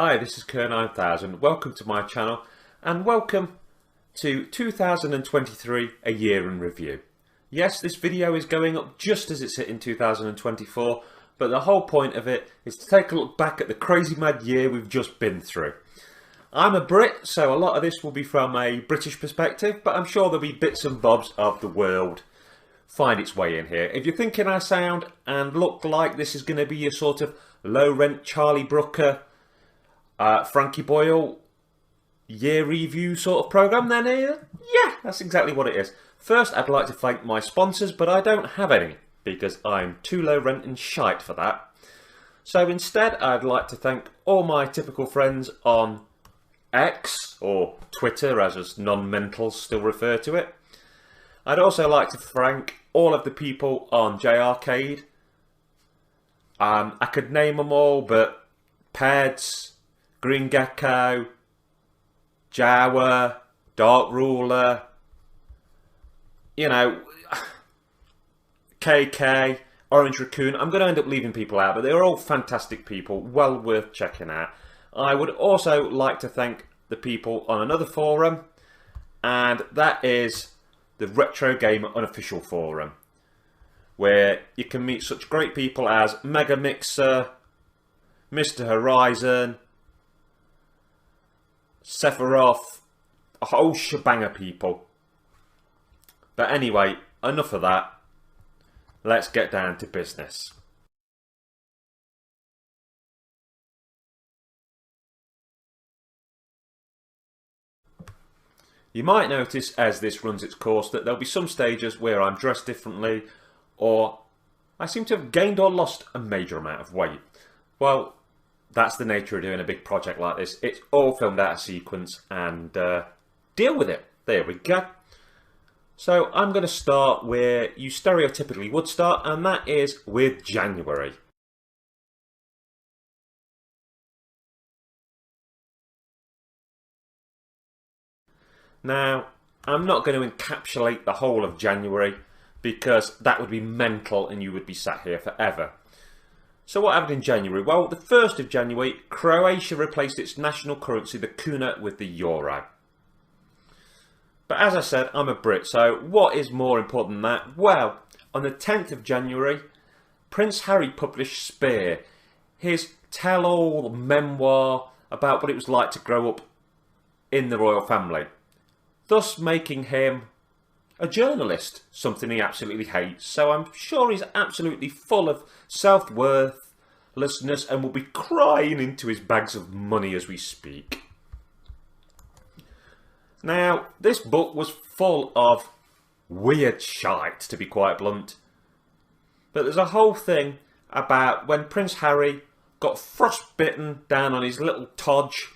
Hi, this is KERR9000. Welcome to my channel and welcome to 2023, a year in review. Yes, this video is going up just as it's hitting 2024, but the whole point of it is to take a look back at the crazy mad year we've just been through. I'm a Brit, so a lot of this will be from a British perspective, but I'm sure there'll be bits and bobs of the world find its way in here. If you're thinking I sound and look like this is going to be your sort of low-rent Charlie Brooker, Frankie Boyle year review sort of program, then yeah, that's exactly what it is. First, I'd like to thank my sponsors, but I don't have any because I'm too low rent and shite for that. So instead, I'd like to thank all my typical friends on X, or Twitter as us non-mentals still refer to it. I'd also like to thank all of the people on J-Arcade. I could name them all, but Peds, Green Gecko, Jawa, Dark Ruler, you know, KK, Orange Raccoon. I'm going to end up leaving people out, but they're all fantastic people, well worth checking out. I would also like to thank the people on another forum, and that is the Retro Gamer Unofficial Forum, where you can meet such great people as Mega Mixer, Mr. Horizon, Sephiroth, a whole shebang of people. But anyway, enough of that. Let's get down to business. You might notice as this runs its course that there'll be some stages where I'm dressed differently, or I seem to have gained or lost a major amount of weight. Well, that's the nature of doing a big project like this. It's all filmed out of sequence, and deal with it. There we go. So I'm going to start where you stereotypically would start, and that is with January. Now, I'm not going to encapsulate the whole of January because that would be mental and you would be sat here forever. So what happened in January? Well, the 1st of January, Croatia replaced its national currency, the kuna, with the euro. But as I said, I'm a Brit, so what is more important than that? Well, on the 10th of January, Prince Harry published Spear, his tell-all memoir about what it was like to grow up in the royal family, thus making him a journalist, something he absolutely hates. So I'm sure he's absolutely full of self-worthlessness and will be crying into his bags of money as we speak. Now, this book was full of weird shite, to be quite blunt. But there's a whole thing about when Prince Harry got frostbitten down on his little todge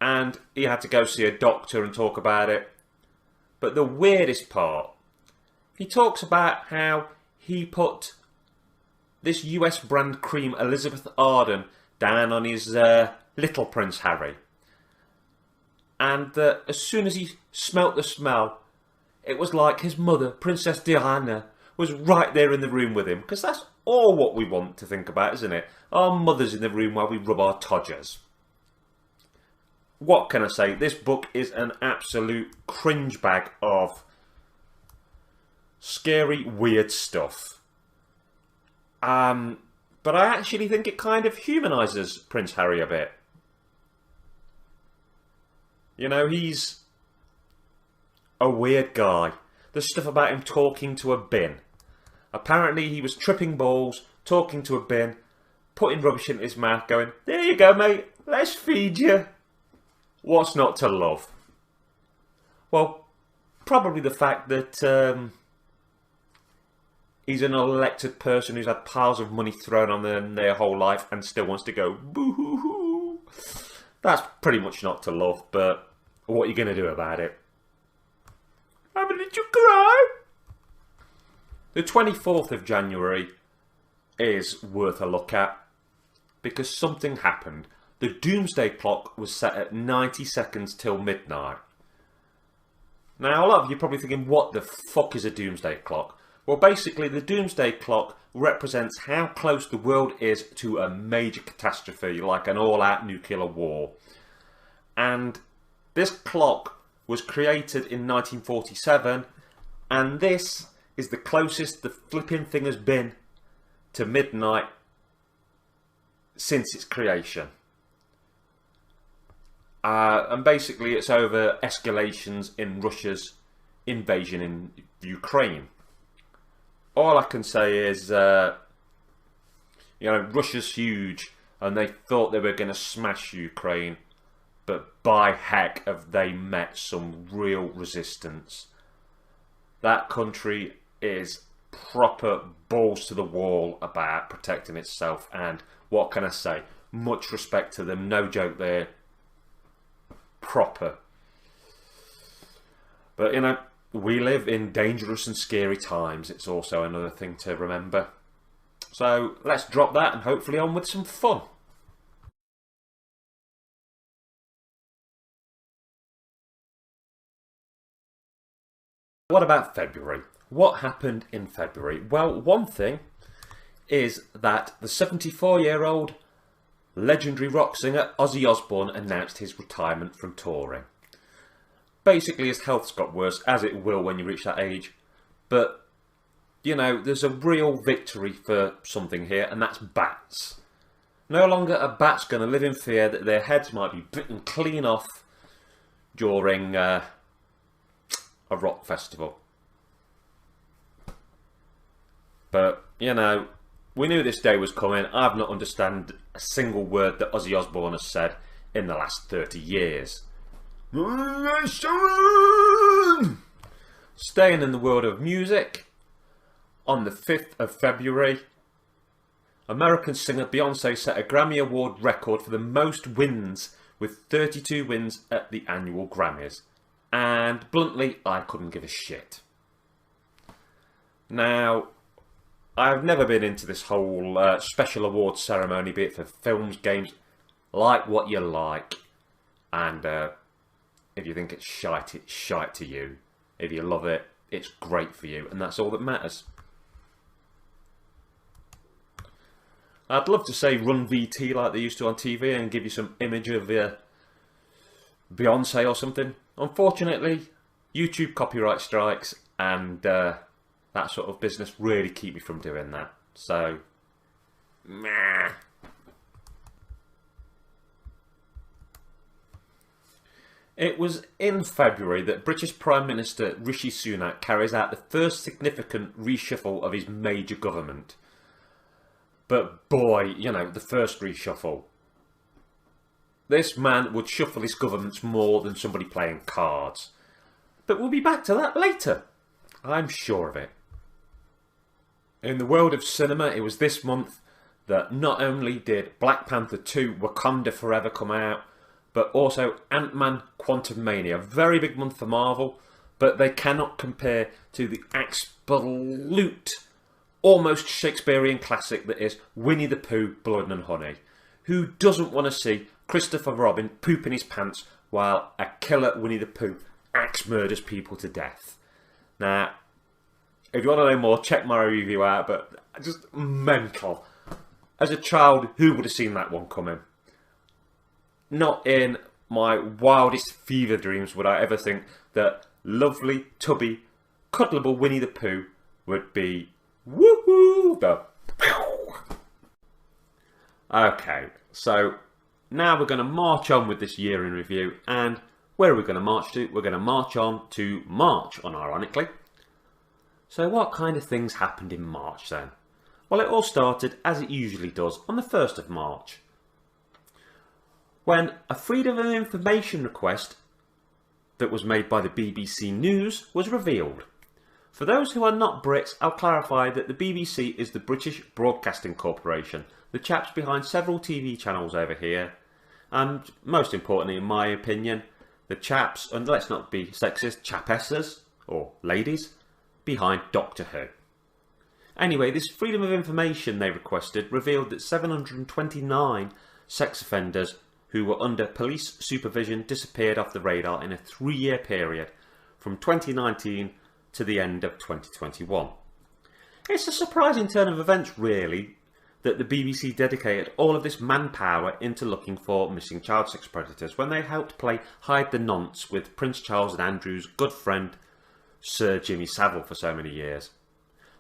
and he had to go see a doctor and talk about it. But the weirdest part, he talks about how he put this US brand cream Elizabeth Arden down on his little Prince Harry. And that as soon as he smelt the smell, it was like his mother, Princess Diana, was right there in the room with him. Because that's all what we want to think about, isn't it? Our mother's in the room while we rub our todgers. What can I say? This book is an absolute cringe bag of scary, weird stuff. But I actually think it kind of humanises Prince Harry a bit. You know, he's a weird guy. There's stuff about him talking to a bin. Apparently he was tripping balls, talking to a bin, putting rubbish in his mouth, going, "There you go, mate, let's feed you." What's not to love? Well, probably the fact that he's an elected person who's had piles of money thrown on them their whole life and still wants to go boo-hoo-hoo. That's pretty much not to love, but what are you going to do about it? Haven't you cry? The 24th of January is worth a look at because something happened. The doomsday clock was set at 90 seconds till midnight. Now, a lot of you are probably thinking, what the fuck is a doomsday clock? Well, basically the doomsday clock represents how close the world is to a major catastrophe, like an all-out nuclear war. And this clock was created in 1947, and this is the closest the flipping thing has been to midnight since its creation. And basically it's over escalations in Russia's invasion in Ukraine. All I can say is, Russia's huge, and they thought they were going to smash Ukraine, but by heck have they met some real resistance. That country is proper balls to the wall about protecting itself, and what can I say? Much respect to them, no joke, they're proper. But we live in dangerous and scary times. It's also another thing to remember. So let's drop that and hopefully on with some fun. What about February? What happened in February? Well, one thing is that the 74-year-old legendary rock singer Ozzy Osbourne announced his retirement from touring. Basically his health's got worse, as it will when you reach that age, but there's a real victory for something here, and that's bats. No longer are bats going to live in fear that their heads might be bitten clean off during a rock festival. But we knew this day was coming. I've not understood a single word that Ozzy Osbourne has said in the last 30 years. Staying in the world of music, on the 5th of February, American singer Beyonce set a Grammy Award record for the most wins, with 32 wins at the annual Grammys. And bluntly, I couldn't give a shit. Now, I've never been into this whole special awards ceremony, be it for films, games. Like what you like. And if you think it's shite to you. If you love it, it's great for you. And that's all that matters. I'd love to say run VT like they used to on TV and give you some image of Beyonce or something. Unfortunately, YouTube copyright strikes and that sort of business really keep me from doing that. So, meh. It was in February that British Prime Minister Rishi Sunak carries out the first significant reshuffle of his major government. But boy, the first reshuffle. This man would shuffle his governments more than somebody playing cards. But we'll be back to that later. I'm sure of it. In the world of cinema, it was this month that not only did Black Panther 2 Wakanda Forever come out, but also Ant-Man Quantumania. A very big month for Marvel, but they cannot compare to the absolute, almost Shakespearean classic that is Winnie the Pooh, Blood and Honey. Who doesn't want to see Christopher Robin pooping his pants while a killer Winnie the Pooh axe murders people to death? Now, if you want to know more, check my review out, but just mental. As a child, who would have seen that one coming? Not in my wildest fever dreams would I ever think that lovely, tubby, cuddleable Winnie the Pooh would be woo-hoo. Okay, so now we're going to march on with this year in review, and where are we going to march to? We're going to march on to March, unironically. So what kind of things happened in March then? Well, it all started, as it usually does, on the 1st of March. When a Freedom of Information request that was made by the BBC News was revealed. For those who are not Brits, I'll clarify that the BBC is the British Broadcasting Corporation, the chaps behind several TV channels over here, and most importantly, in my opinion, the chaps, and let's not be sexist, chapesses, or ladies, behind Doctor Who. Anyway, this Freedom of Information they requested revealed that 729 sex offenders who were under police supervision disappeared off the radar in a 3-year period from 2019 to the end of 2021. It's a surprising turn of events, really, that the BBC dedicated all of this manpower into looking for missing child sex predators when they helped play hide the nonce with Prince Charles and Andrew's good friend Sir Jimmy Savile for so many years.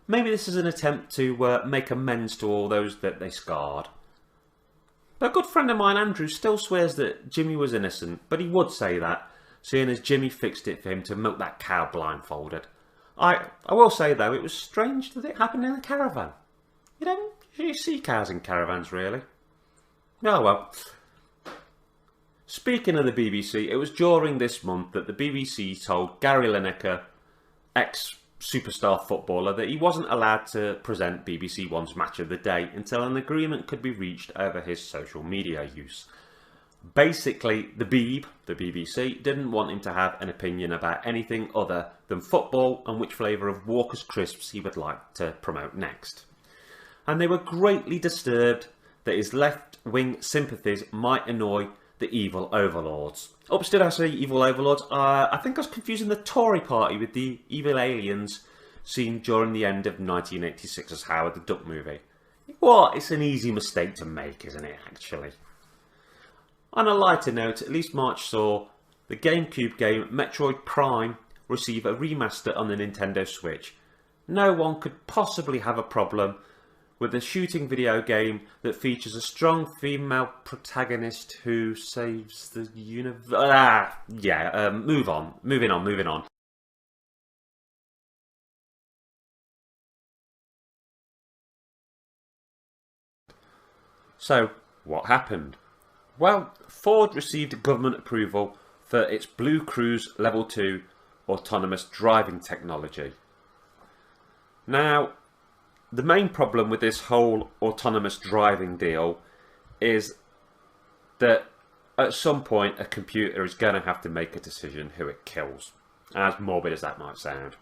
Maybe this is an attempt to make amends to all those that they scarred. A good friend of mine, Andrew, still swears that Jimmy was innocent, but he would say that, seeing as Jimmy fixed it for him to milk that cow blindfolded. I will say, though, it was strange that it happened in a caravan. You don't usually see cows in caravans, really. Oh well. Speaking of the BBC, it was during this month that the BBC told Gary Lineker, ex-superstar footballer, that he wasn't allowed to present BBC One's Match of the Day until an agreement could be reached over his social media use. Basically, the BBC, didn't want him to have an opinion about anything other than football and which flavour of Walker's crisps he would like to promote next. And they were greatly disturbed that his left-wing sympathies might annoy the evil overlords. Oops, did I say evil overlords? I think I was confusing the Tory party with the evil aliens seen during the end of 1986's Howard the Duck movie. What? It's an easy mistake to make, isn't it, actually? On a lighter note, at least March saw the GameCube game Metroid Prime receive a remaster on the Nintendo Switch. No one could possibly have a problem with a shooting video game that features a strong female protagonist who saves the universe. Moving on. So, what happened? Well, Ford received government approval for its Blue Cruise Level 2 autonomous driving technology. Now, the main problem with this whole autonomous driving deal is that at some point a computer is going to have to make a decision who it kills, as morbid as that might sound.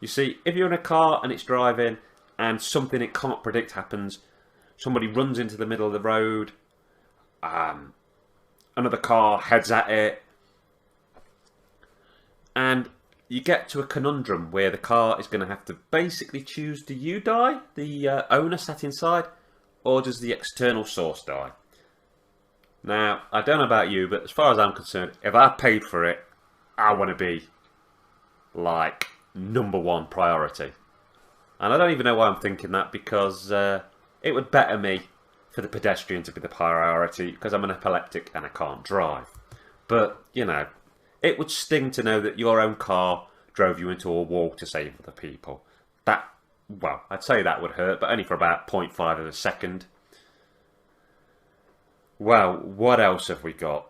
You see, if you're in a car and it's driving and something it can't predict happens, somebody runs into the middle of the road, another car heads at it, and you get to a conundrum where the car is going to have to basically choose, do you die, the owner sat inside, or does the external source die? Now, I don't know about you, but as far as I'm concerned, if I paid for it, I want to be, like, #1 priority. And I don't even know why I'm thinking that, because it would better me for the pedestrian to be the priority, because I'm an epileptic and I can't drive. But, you know, it would sting to know that your own car drove you into a wall to save other people. That, well, I'd say that would hurt, but only for about 0.5 of a second. Well, what else have we got?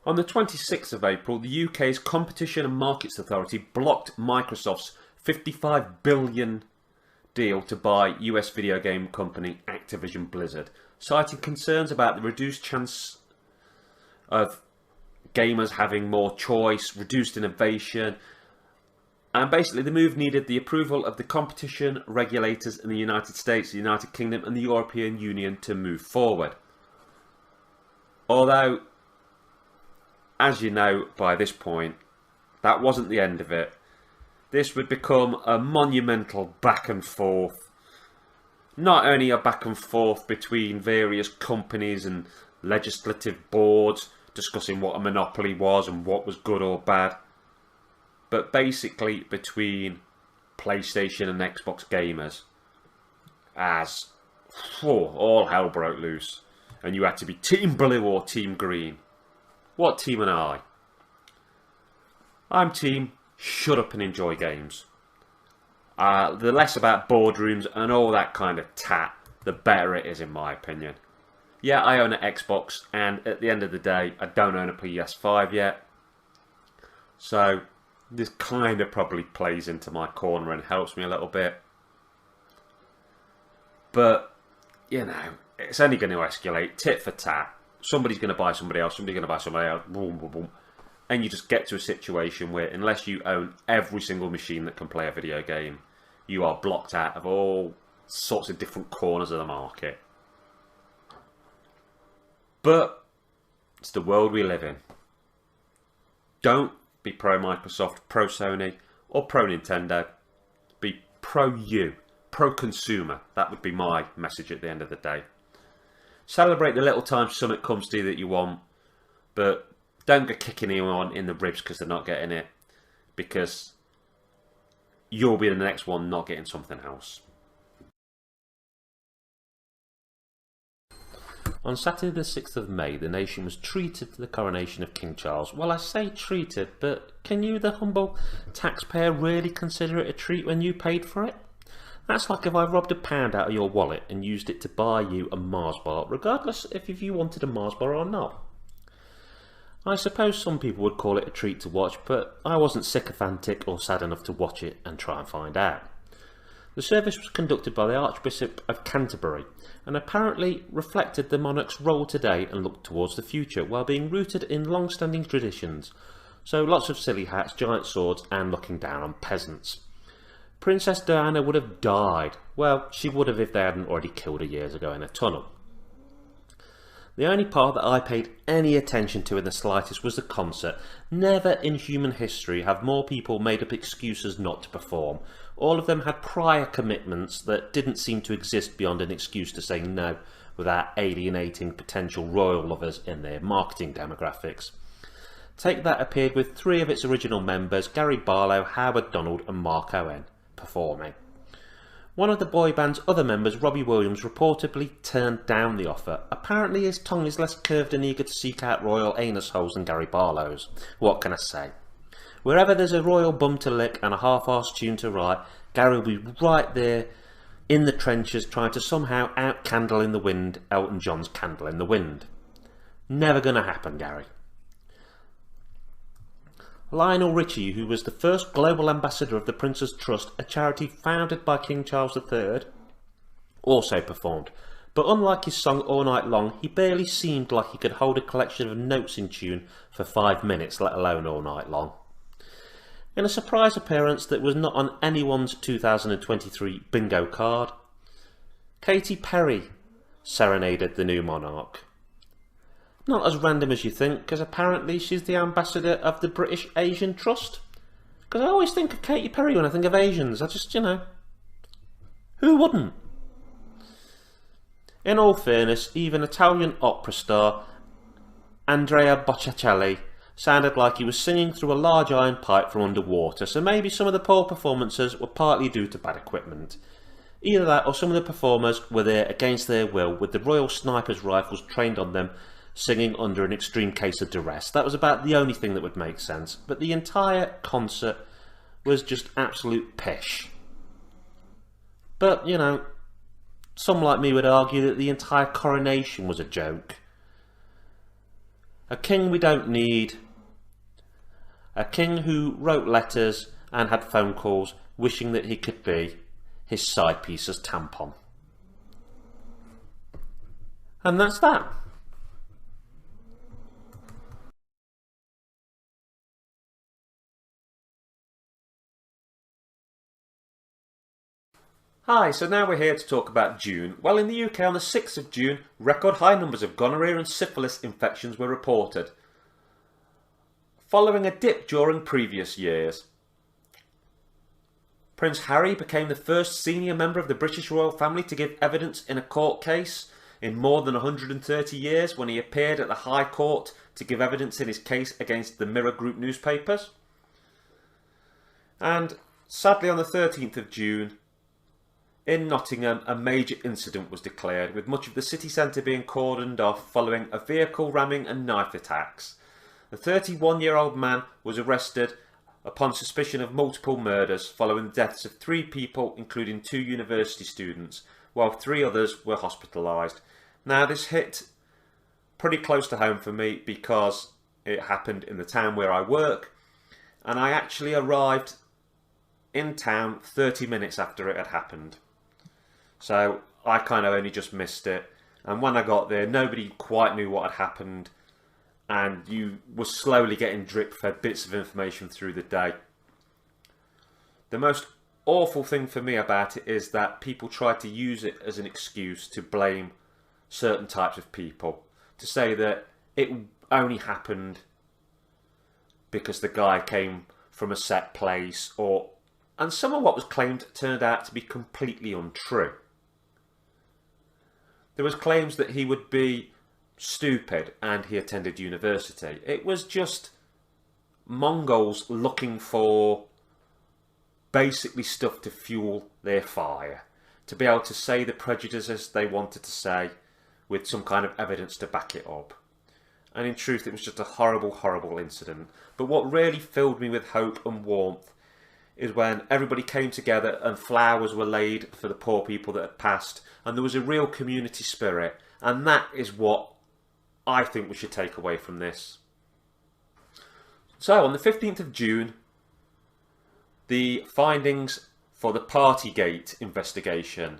On the 26th of April, the UK's Competition and Markets Authority blocked Microsoft's $55 billion deal to buy US video game company Activision Blizzard, citing concerns about the reduced chance of gamers having more choice, reduced innovation, and basically the move needed the approval of the competition regulators in the United States, the United Kingdom and the European Union to move forward. Although, as you know by this point, that wasn't the end of it. This would become a monumental back and forth. Not only a back and forth between various companies and legislative boards discussing what a monopoly was and what was good or bad, but basically between PlayStation and Xbox gamers, as all hell broke loose and you had to be Team Blue or Team Green. What team am I? I'm Team shut up and enjoy games. The less about boardrooms and all that kind of tat, the better it is in my opinion. Yeah, I own an Xbox, and at the end of the day, I don't own a PS5 yet. So, this kind of probably plays into my corner and helps me a little bit. But, you know, it's only going to escalate tit for tat. Somebody's going to buy somebody else, somebody's going to buy somebody else, boom, boom, boom. And you just get to a situation where, unless you own every single machine that can play a video game, you are blocked out of all sorts of different corners of the market. But it's the world we live in. Don't be pro Microsoft, pro Sony, or pro Nintendo. Be pro-you, pro-consumer. That would be my message at the end of the day. Celebrate the little time something comes to you that you want, but don't go kicking anyone in the ribs because they're not getting it, because you'll be the next one not getting something else. On Saturday the 6th of May, the nation was treated to the coronation of King Charles. Well, I say treated, but can you, the humble taxpayer, really consider it a treat when you paid for it? That's like if I robbed £1 out of your wallet and used it to buy you a Mars bar, regardless if you wanted a Mars bar or not. I suppose some people would call it a treat to watch, but I wasn't sycophantic or sad enough to watch it and try and find out. The service was conducted by the Archbishop of Canterbury and apparently reflected the monarch's role today and looked towards the future while being rooted in long-standing traditions. So lots of silly hats, giant swords and looking down on peasants. Princess Diana would have died. Well, she would have if they hadn't already killed her years ago in a tunnel. The only part that I paid any attention to in the slightest was the concert. Never in human history have more people made up excuses not to perform. All of them had prior commitments that didn't seem to exist beyond an excuse to say no without alienating potential royal lovers in their marketing demographics. Take That appeared with 3 of its original members, Gary Barlow, Howard Donald and Mark Owen, performing. One of the boy band's other members, Robbie Williams, reportedly turned down the offer. Apparently his tongue is less curved and eager to seek out royal anus holes than Gary Barlow's. What can I say? Wherever there's a royal bum to lick and a half-arsed tune to write, Gary will be right there in the trenches trying to somehow out-candle in the wind Elton John's Candle in the Wind. Never gonna happen, Gary. Lionel Richie, who was the first global ambassador of the Prince's Trust, a charity founded by King Charles III, also performed. But unlike his song All Night Long, he barely seemed like he could hold a collection of notes in tune for 5 minutes, let alone all night long. In a surprise appearance that was not on anyone's 2023 bingo card, Katy Perry serenaded the new monarch. Not as random as you think, because apparently she's the ambassador of the British Asian Trust. Because I always think of Katy Perry when I think of Asians. I just, who wouldn't? In all fairness, even Italian opera star Andrea Bocelli sounded like he was singing through a large iron pipe from underwater, so maybe some of the poor performances were partly due to bad equipment. Either that or some of the performers were there against their will, with the Royal Snipers rifles trained on them, singing under an extreme case of duress. That was about the only thing that would make sense. But the entire concert was just absolute pish. But, some like me would argue that the entire coronation was a joke. A king we don't need. A king who wrote letters and had phone calls wishing that he could be his side piece's tampon. And that's that. Hi, so now we're here to talk about June. Well, in the UK on the 6th of June, record high numbers of gonorrhea and syphilis infections were reported, following a dip during previous years. Prince Harry became the first senior member of the British royal family to give evidence in a court case in more than 130 years when he appeared at the High Court to give evidence in his case against the Mirror Group newspapers. And sadly on the 13th of June, in Nottingham, a major incident was declared, with much of the city centre being cordoned off following a vehicle ramming and knife attacks. The 31-year-old man was arrested upon suspicion of multiple murders following the deaths of 3 people, including 2 university students, while 3 others were hospitalised. Now, this hit pretty close to home for me because it happened in the town where I work, and I actually arrived in town 30 minutes after it had happened. So I kind of only just missed it, and when I got there nobody quite knew what had happened, and you were slowly getting drip-fed bits of information through the day. The most awful thing for me about it is that people tried to use it as an excuse to blame certain types of people, to say that it only happened because the guy came from a set place, or and some of what was claimed turned out to be completely untrue. There was claims that he would be stupid and he attended university. It was just Mongols looking for basically stuff to fuel their fire, to be able to say the prejudices they wanted to say with some kind of evidence to back it up. And in truth, it was just a horrible, horrible incident. But what really filled me with hope and warmth is when everybody came together and flowers were laid for the poor people that had passed, and there was a real community spirit, and that is what I think we should take away from this. So on the 15th of June, the findings for the Partygate investigation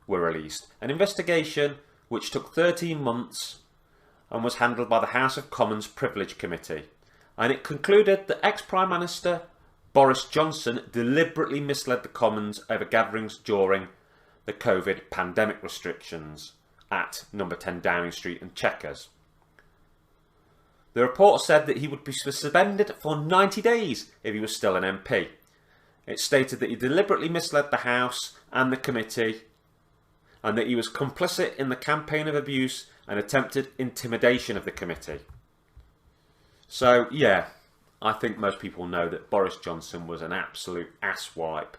were released. An investigation which took 13 months and was handled by the House of Commons Privilege Committee. And it concluded that ex-Prime Minister Boris Johnson deliberately misled the Commons over gatherings during the COVID pandemic restrictions at number 10 Downing Street and Chequers. The report said that he would be suspended for 90 days if he was still an MP. It stated that he deliberately misled the House and the committee, and that he was complicit in the campaign of abuse and attempted intimidation of the committee. So, yeah, I think most people know that Boris Johnson was an absolute asswipe.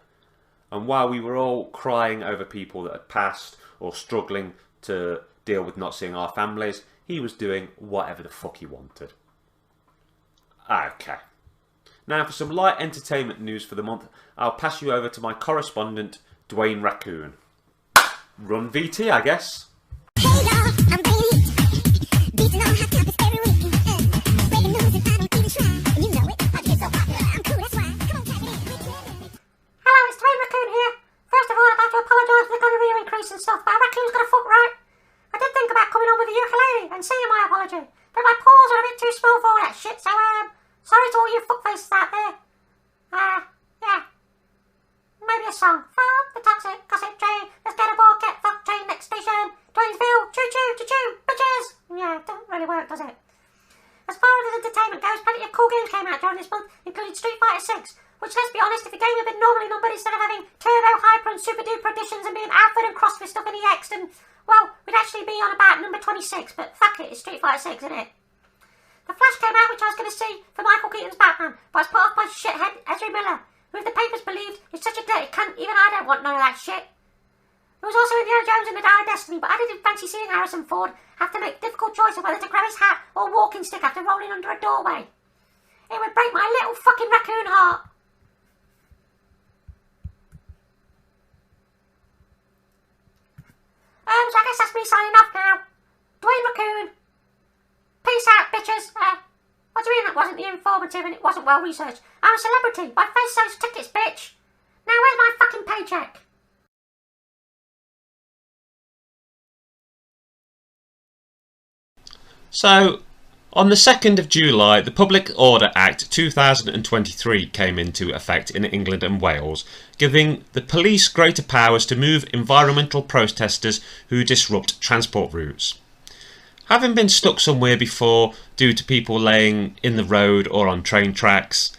And while we were all crying over people that had passed or struggling to deal with not seeing our families, he was doing whatever the fuck he wanted. Okay. Now for some light entertainment news for the month, I'll pass you over to my correspondent, Dwayne Raccoon. Run VT, I guess. Hey y'all, I'm Bailey. Beating on hot topics every week. Breaking news and I don't even try. And you know it, I get so popular. I'm cool, that's why. Come on, type it in. Hello, it's Dwayne Raccoon here. First of all, I'd like to apologise for the gonorrhea increase and stuff, but Raccoon's got a foot right. I did think about coming on with a ukulele and singing my apology, but my paws are a bit too small for all that shit, so sorry to all you fuckfaces out there. Yeah. Maybe a song. Fuck the toxic gossip train. Let's get aboard, get fucked train, next station. Dwaynesville, choo-choo, choo-choo, bitches. Yeah, it doesn't really work, does it? As far as entertainment goes, plenty of cool games came out during this month, including Street Fighter 6, which, let's be honest, if the game had been normally numbered instead of having turbo, hyper and super duper editions and being alpha and crossed with stuff in EX, then, well, we'd actually be on about number 26, but fuck it, it's Street Fighter 6, isn't it? The Flash came out, which I was going to see for Michael Keaton's Batman, but I was put off by shithead Ezra Miller, who, if the papers believed, is such a dirty cunt, even I don't want none of that shit. There was also Indiana Jones and the Dial of Destiny, but I didn't fancy seeing Harrison Ford have to make a difficult choice of whether to grab his hat or walking stick after rolling under a doorway. It would break my little fucking raccoon heart. So I guess that's me signing off now. Dwayne Raccoon. Peace out, bitches. What do you mean that wasn't the informative and it wasn't well researched? I'm a celebrity. My face sells tickets, bitch. Now where's my fucking paycheck? So, on the 2nd of July, the Public Order Act 2023 came into effect in England and Wales, giving the police greater powers to move environmental protesters who disrupt transport routes. Having been stuck somewhere before due to people laying in the road or on train tracks,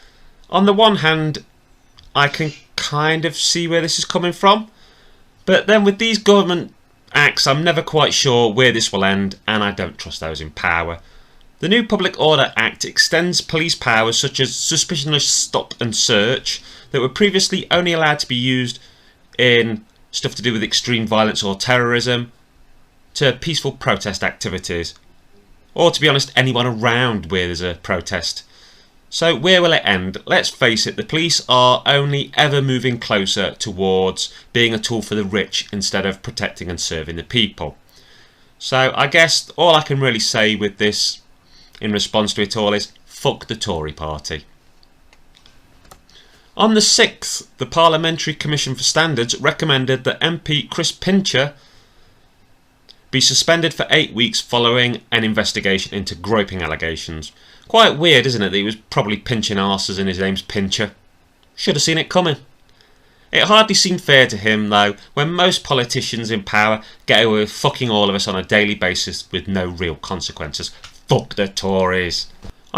on the one hand, I can kind of see where this is coming from, but then with these government acts, I'm never quite sure where this will end, and I don't trust those in power. The new Public Order Act extends police powers such as suspicionless stop and search that were previously only allowed to be used in stuff to do with extreme violence or terrorism, to peaceful protest activities, or to be honest, anyone around where there's a protest. So where will it end? Let's face it, the police are only ever moving closer towards being a tool for the rich instead of protecting and serving the people. So I guess all I can really say with this in response to it all is fuck the Tory party. On the 6th, the Parliamentary Commission for Standards recommended that MP Chris Pincher be suspended for 8 weeks following an investigation into groping allegations. Quite weird, isn't it, that he was probably pinching arses and his name's Pincher. Should have seen it coming. It hardly seemed fair to him, though, when most politicians in power get away with fucking all of us on a daily basis with no real consequences. Fuck the Tories.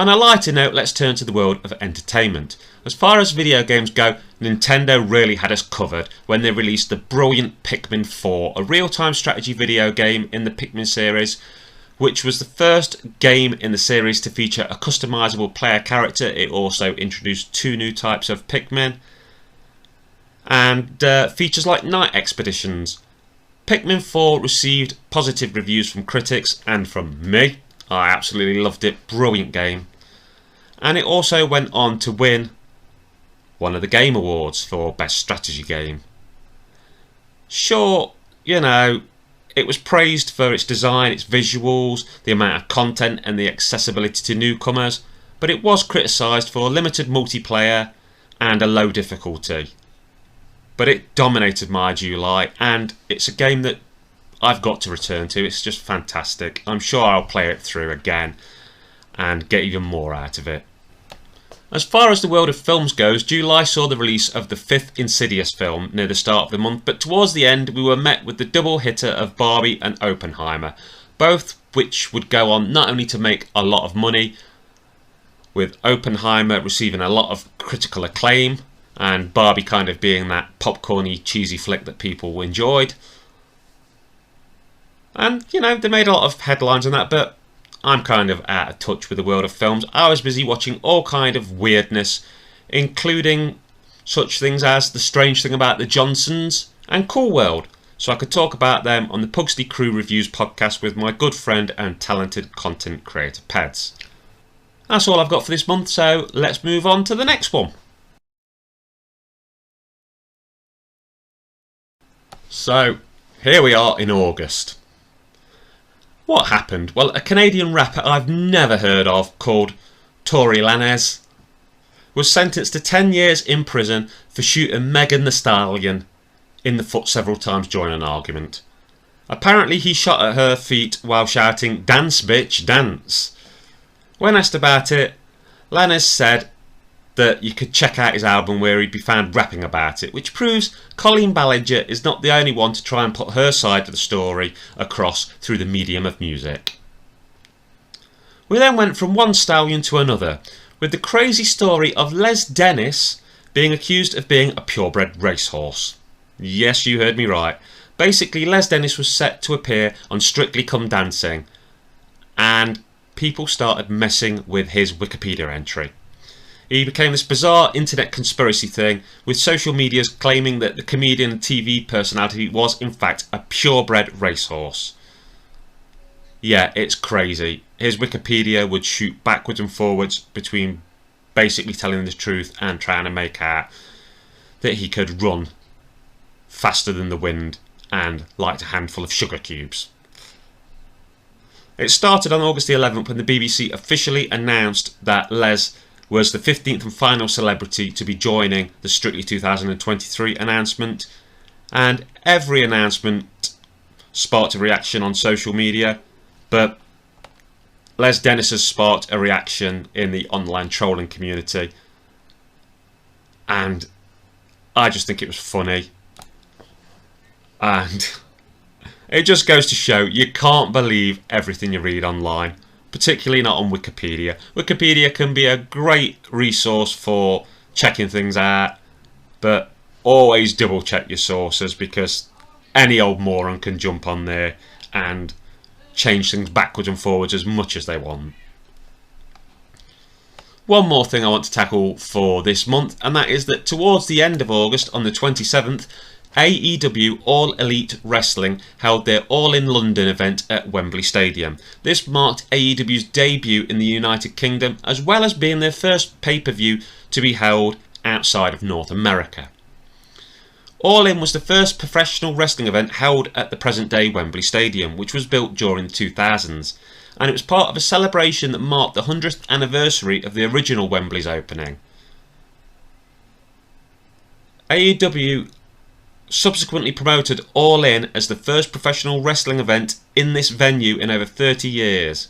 On a lighter note, let's turn to the world of entertainment. As far as video games go, Nintendo really had us covered when they released the brilliant Pikmin 4, a real-time strategy video game in the Pikmin series, which was the first game in the series to feature a customizable player character. It also introduced 2 new types of Pikmin and features like night expeditions. Pikmin 4 received positive reviews from critics and from me. I absolutely loved it, brilliant game. And it also went on to win one of the Game Awards for Best Strategy Game. Sure, you know, it was praised for its design, its visuals, the amount of content and the accessibility to newcomers, but it was criticised for limited multiplayer and a low difficulty. But it dominated my July, and it's a game that I've got to return to. It's just fantastic. I'm sure I'll play it through again and get even more out of it. As far as the world of films goes, July saw the release of the 5th Insidious film near the start of the month, but towards the end we were met with the double hitter of Barbie and Oppenheimer, both which would go on not only to make a lot of money, with Oppenheimer receiving a lot of critical acclaim and Barbie kind of being that popcorny cheesy flick that people enjoyed. And, you know, they made a lot of headlines on that, but I'm kind of out of touch with the world of films. I was busy watching all kind of weirdness, including such things as The Strange Thing About the Johnsons and Cool World, so I could talk about them on the Pugsley Crew Reviews podcast with my good friend and talented content creator Peds. That's all I've got for this month, so let's move on to the next one. So, here we are in August. What happened? Well, a Canadian rapper I've never heard of called Tory Lanez was sentenced to 10 years in prison for shooting Megan Thee Stallion in the foot several times during an argument. Apparently he shot at her feet while shouting, "Dance bitch, dance." When asked about it, Lanez said that you could check out his album where he'd be found rapping about it, which proves Colleen Ballinger is not the only one to try and put her side of the story across through the medium of music. We then went from one stallion to another, with the crazy story of Les Dennis being accused of being a purebred racehorse. Yes, you heard me right. Basically, Les Dennis was set to appear on Strictly Come Dancing, and people started messing with his Wikipedia entry. He became this bizarre internet conspiracy thing, with social medias claiming that the comedian and TV personality was in fact a purebred racehorse. Yeah, it's crazy. His Wikipedia would shoot backwards and forwards between basically telling the truth and trying to make out that he could run faster than the wind and liked a handful of sugar cubes. It started on August the 11th when the BBC officially announced that Les was the 15th and final celebrity to be joining the Strictly 2023 announcement, and every announcement sparked a reaction on social media, but Les Dennis has sparked a reaction in the online trolling community, and I just think it was funny, and it just goes to show you can't believe everything you read online. Particularly not on Wikipedia. Wikipedia can be a great resource for checking things out, but always double check your sources, because any old moron can jump on there and change things backwards and forwards as much as they want. One more thing I want to tackle for this month, and that is that towards the end of August, on the 27th, AEW All Elite Wrestling held their All in London event at Wembley Stadium. This marked AEW's debut in the United Kingdom, as well as being their first pay-per-view to be held outside of North America. All In was the first professional wrestling event held at the present-day Wembley Stadium, which was built during the 2000s, and it was part of a celebration that marked the 100th anniversary of the original Wembley's opening. AEW subsequently promoted All In as the first professional wrestling event in this venue in over 30 years.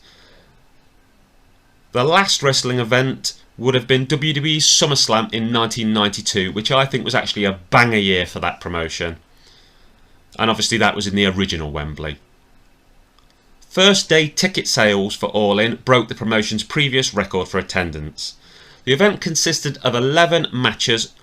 The last wrestling event would have been WWE's SummerSlam in 1992, which I think was actually a banger year for that promotion. And obviously that was in the original Wembley. First day ticket sales for All In broke the promotion's previous record for attendance. The event consisted of 11 matches,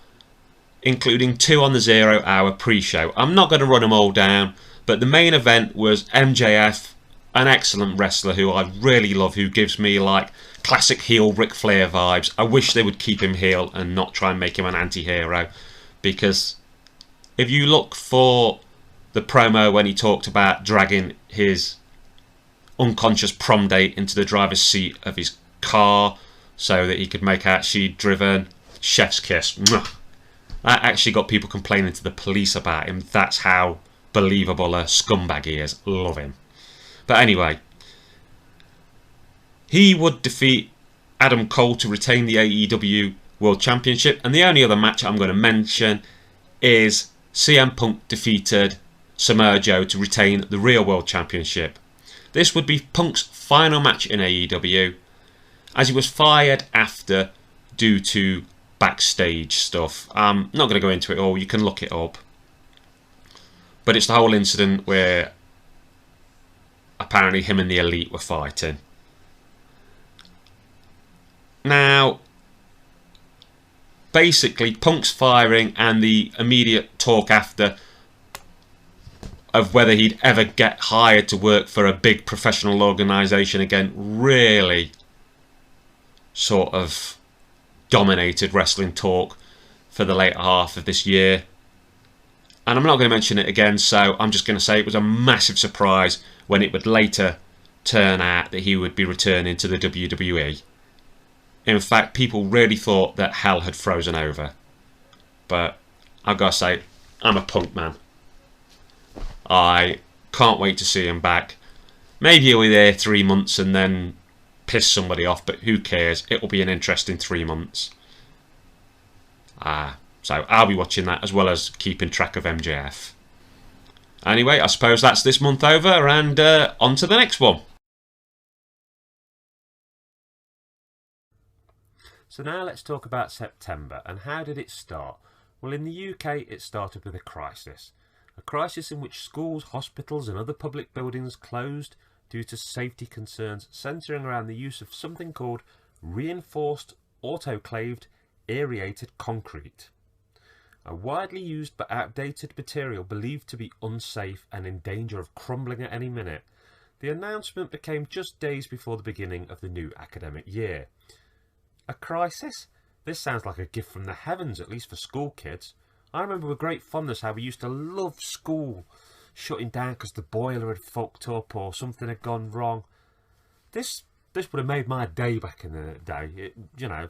including 2 on the 0 hour pre-show. I'm not going to run them all down, but the main event was MJF, an excellent wrestler who I really love, who gives me like classic heel Ric Flair vibes. I wish they would keep him heel and not try and make him an anti-hero, because if you look for the promo when he talked about dragging his unconscious prom date into the driver's seat of his car so that he could make out she'd driven, chef's kiss. That actually got people complaining to the police about him. That's how believable a scumbag he is. Love him. But anyway, he would defeat Adam Cole to retain the AEW World Championship, and the only other match I'm going to mention is CM Punk defeated Samoa Joe to retain the Real World Championship. This would be Punk's final match in AEW, as he was fired after due to backstage stuff. I'm not going to go into it all, you can look it up. But it's the whole incident where apparently him and the Elite were fighting. Now, basically, Punk's firing and the immediate talk after of whether he'd ever get hired to work for a big professional organisation again really sort of dominated wrestling talk for the later half of this year. And I'm not going to mention it again, so I'm just going to say it was a massive surprise when it would later turn out that he would be returning to the WWE. In fact, people really thought that hell had frozen over. But I've got to say, I'm a Punk man. I can't wait to see him back. Maybe he'll be there 3 months and then piss somebody off, but who cares? It will be an interesting 3 months. So I'll be watching that as well as keeping track of MJF. Anyway, I suppose that's this month over, and on to the next one. So now let's talk about September, and how did it start? Well, in the UK it started with a crisis. A crisis in which schools, hospitals and other public buildings closed due to safety concerns centering around the use of something called reinforced autoclaved aerated concrete. A widely used but outdated material believed to be unsafe and in danger of crumbling at any minute. The announcement became just days before the beginning of the new academic year. A crisis? This sounds like a gift from the heavens, at least for school kids. I remember with great fondness how we used to love school shutting down because the boiler had fucked up or something had gone wrong. This would have made my day back in the day, you know.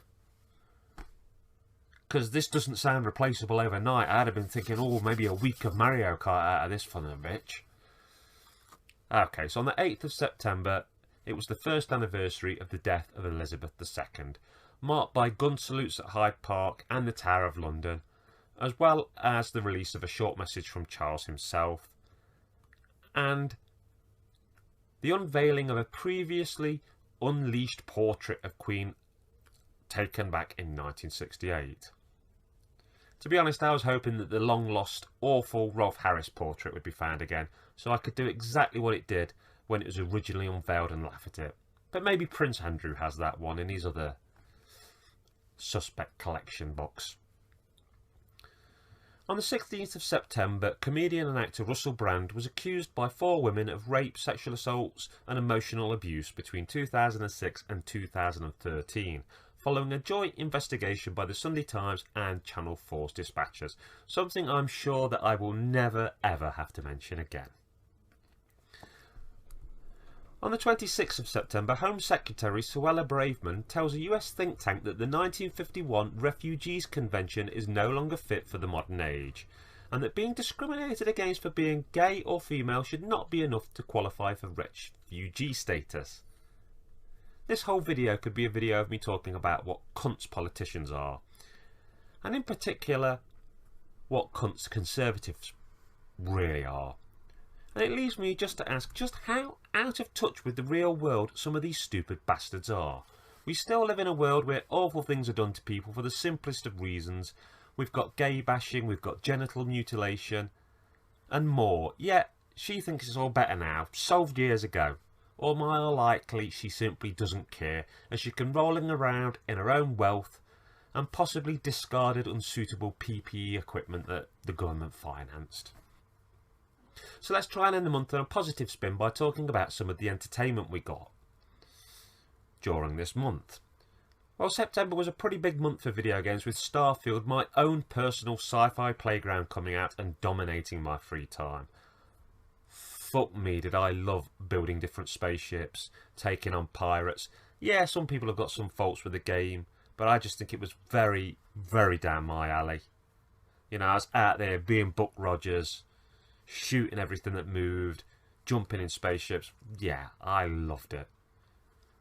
Because this doesn't sound replaceable overnight. I'd have been thinking, oh, maybe a week of Mario Kart out of this fun of a bitch. Okay, so on the 8th of September, it was the first anniversary of the death of Elizabeth II, marked by gun salutes at Hyde Park and the Tower of London, as well as the release of a short message from Charles himself, and the unveiling of a previously unleashed portrait of Queen taken back in 1968. To be honest, I was hoping that the long-lost, awful Rolf Harris portrait would be found again, so I could do exactly what it did when it was originally unveiled and laugh at it. But maybe Prince Andrew has that one in his other suspect collection box. On the 16th of September, comedian and actor Russell Brand was accused by 4 women of rape, sexual assaults and emotional abuse between 2006 and 2013, following a joint investigation by the Sunday Times and Channel 4's dispatchers, something I'm sure that I will never ever have to mention again. On the 26th of September, Home Secretary Suella Braverman tells a US think tank that the 1951 Refugees Convention is no longer fit for the modern age, and that being discriminated against for being gay or female should not be enough to qualify for refugee status. This whole video could be a video of me talking about what cunts politicians are, and in particular, what cunts Conservatives really are. And it leaves me just to ask just how out of touch with the real world some of these stupid bastards are. We still live in a world where awful things are done to people for the simplest of reasons. We've got gay bashing, we've got genital mutilation, and more. Yet, she thinks it's all better now, solved years ago. or more likely she simply doesn't care, as she can rolling around in her own wealth and possibly discarded unsuitable PPE equipment that the government financed. So let's try and end the month on a positive spin by talking about some of the entertainment we got during this month. Well, September was a pretty big month for video games, with Starfield, my own personal sci-fi playground, coming out and dominating my free time. Fuck me, did I love building different spaceships, taking on pirates. Yeah, some people have got some faults with the game, but I just think it was very, very down my alley. You know, I was out there being Buck Rogers, shooting everything that moved, jumping in spaceships. Yeah, I loved it.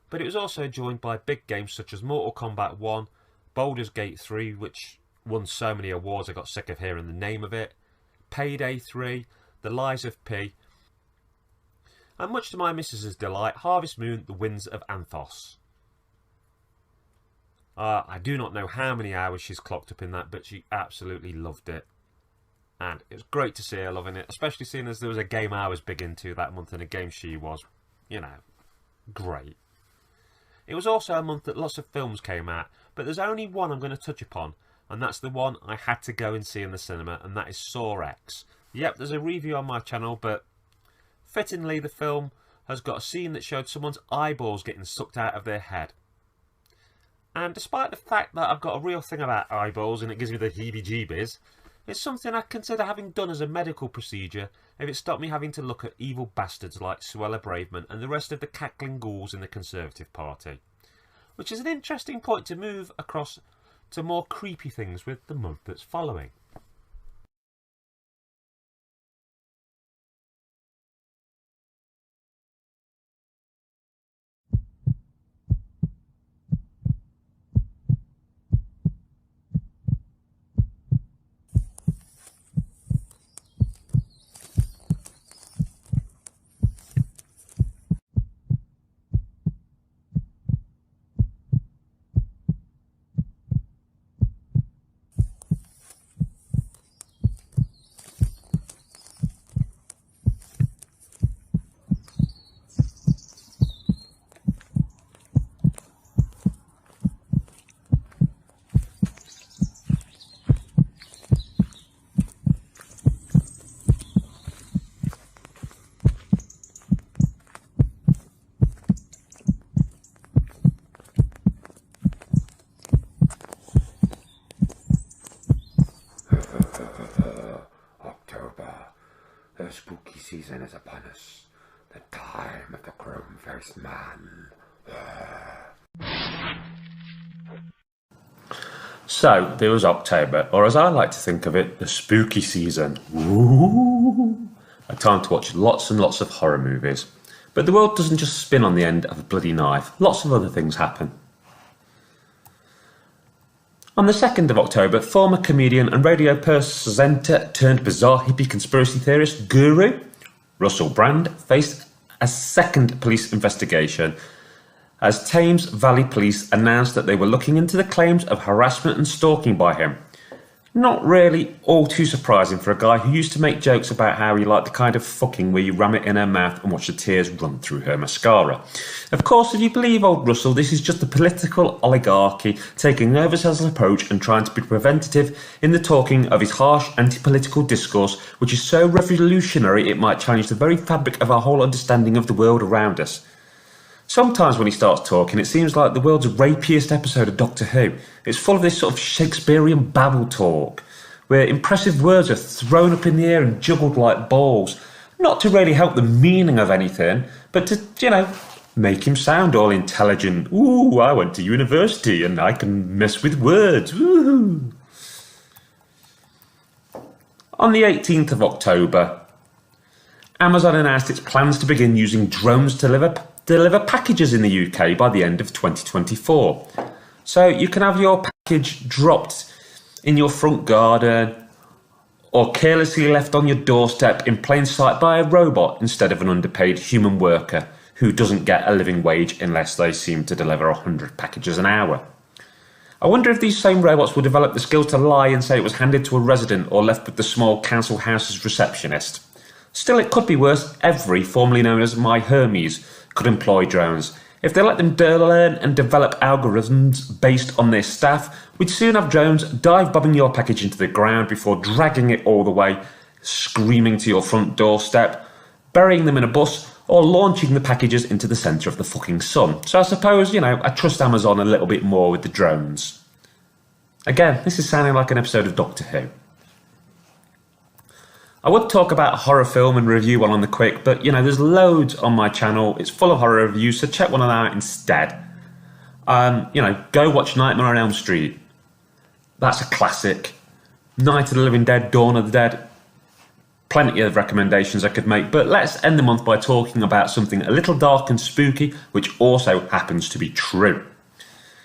But it was also joined by big games such as Mortal Kombat 1, Baldur's Gate 3, which won so many awards I got sick of hearing the name of it, Payday 3, The Lies of P, and much to my missus's delight, Harvest Moon, The Winds of Anthos. I do not know how many hours she's clocked up in that, but she absolutely loved it. And it was great to see her loving it, especially seeing as there was a game I was big into that month and a game she was, you know, great. It was also a month that lots of films came out, but there's only one I'm going to touch upon, and that's the one I had to go and see in the cinema, and that is Saw X. Yep, there's a review on my channel, but fittingly the film has got a scene that showed someone's eyeballs getting sucked out of their head. And despite the fact that I've got a real thing about eyeballs and it gives me the heebie-jeebies, it's something I'd consider having done as a medical procedure if it stopped me having to look at evil bastards like Suella Braverman and the rest of the cackling ghouls in the Conservative Party. Which is an interesting point to move across to more creepy things with the month that's following. The spooky season is upon us. The time of the chrome-faced man. So, there was October, or as I like to think of it, the spooky season. Ooh. A time to watch lots and lots of horror movies. But the world doesn't just spin on the end of a bloody knife. Lots of other things happen. On the 2nd of October, former comedian and radio presenter turned bizarre hippie conspiracy theorist guru Russell Brand faced a second police investigation as Thames Valley Police announced that they were looking into the claims of harassment and stalking by him. Not really all too surprising for a guy who used to make jokes about how he liked the kind of fucking where you ram it in her mouth and watch the tears run through her mascara. Of course, if you believe old Russell, this is just the political oligarchy taking over his approach and trying to be preventative in the talking of his harsh anti-political discourse, which is so revolutionary it might challenge the very fabric of our whole understanding of the world around us. Sometimes when he starts talking, it seems like the world's rapiest episode of Doctor Who. It's full of this sort of Shakespearean babble talk, where impressive words are thrown up in the air and juggled like balls, not to really help the meaning of anything, but to, you know, make him sound all intelligent. Ooh, I went to university and I can mess with words. Woohoo! On the 18th of October, Amazon announced its plans to begin using drones to deliver packages in the UK by the end of 2024. So you can have your package dropped in your front garden or carelessly left on your doorstep in plain sight by a robot instead of an underpaid human worker who doesn't get a living wage unless they seem to deliver 100 packages an hour. I wonder if these same robots will develop the skills to lie and say it was handed to a resident or left with the small council house's receptionist. Still, it could be worse. Every, formerly known as My Hermes, could employ drones. If they let them learn and develop algorithms based on their staff, we'd soon have drones dive-bombing your package into the ground before dragging it all the way, screaming to your front doorstep, burying them in a bus, or launching the packages into the centre of the fucking sun. So I suppose, I trust Amazon a little bit more with the drones. Again, this is sounding like an episode of Doctor Who. I would talk about a horror film and review one on the quick, but there's loads on my channel. It's full of horror reviews, so check one of them out instead. Go watch Nightmare on Elm Street. That's a classic. Night of the Living Dead, Dawn of the Dead. Plenty of recommendations I could make, but let's end the month by talking about something a little dark and spooky, which also happens to be true.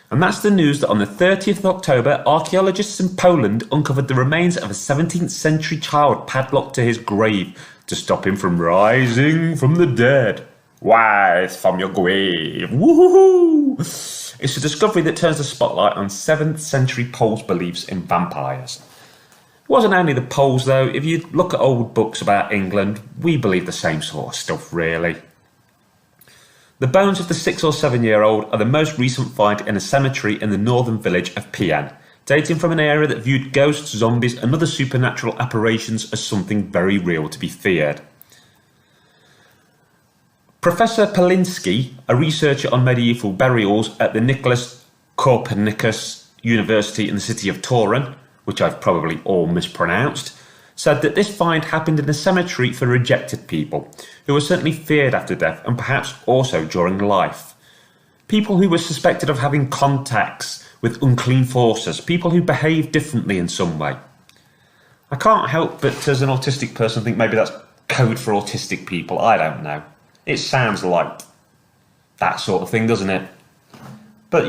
And that's the news that on the 30th of October, archaeologists in Poland uncovered the remains of a 17th century child padlocked to his grave to stop him from rising from the dead. Rise from your grave. Woohoo! It's a discovery that turns the spotlight on 7th century Poles' beliefs in vampires. It wasn't only the Poles though. If you look at old books about England, we believe the same sort of stuff really. The bones of the 6 or 7 year old are the most recent find in a cemetery in the northern village of Pien, dating from an area that viewed ghosts, zombies and other supernatural apparitions as something very real to be feared. Professor Polinsky, a researcher on medieval burials at the Nicholas Copernicus University in the city of Turin, which I've probably all mispronounced, said that this find happened in a cemetery for rejected people, who were certainly feared after death and perhaps also during life. People who were suspected of having contacts with unclean forces, people who behaved differently in some way. I can't help but, as an autistic person, think maybe that's code for autistic people. I don't know. It sounds like that sort of thing, doesn't it? But,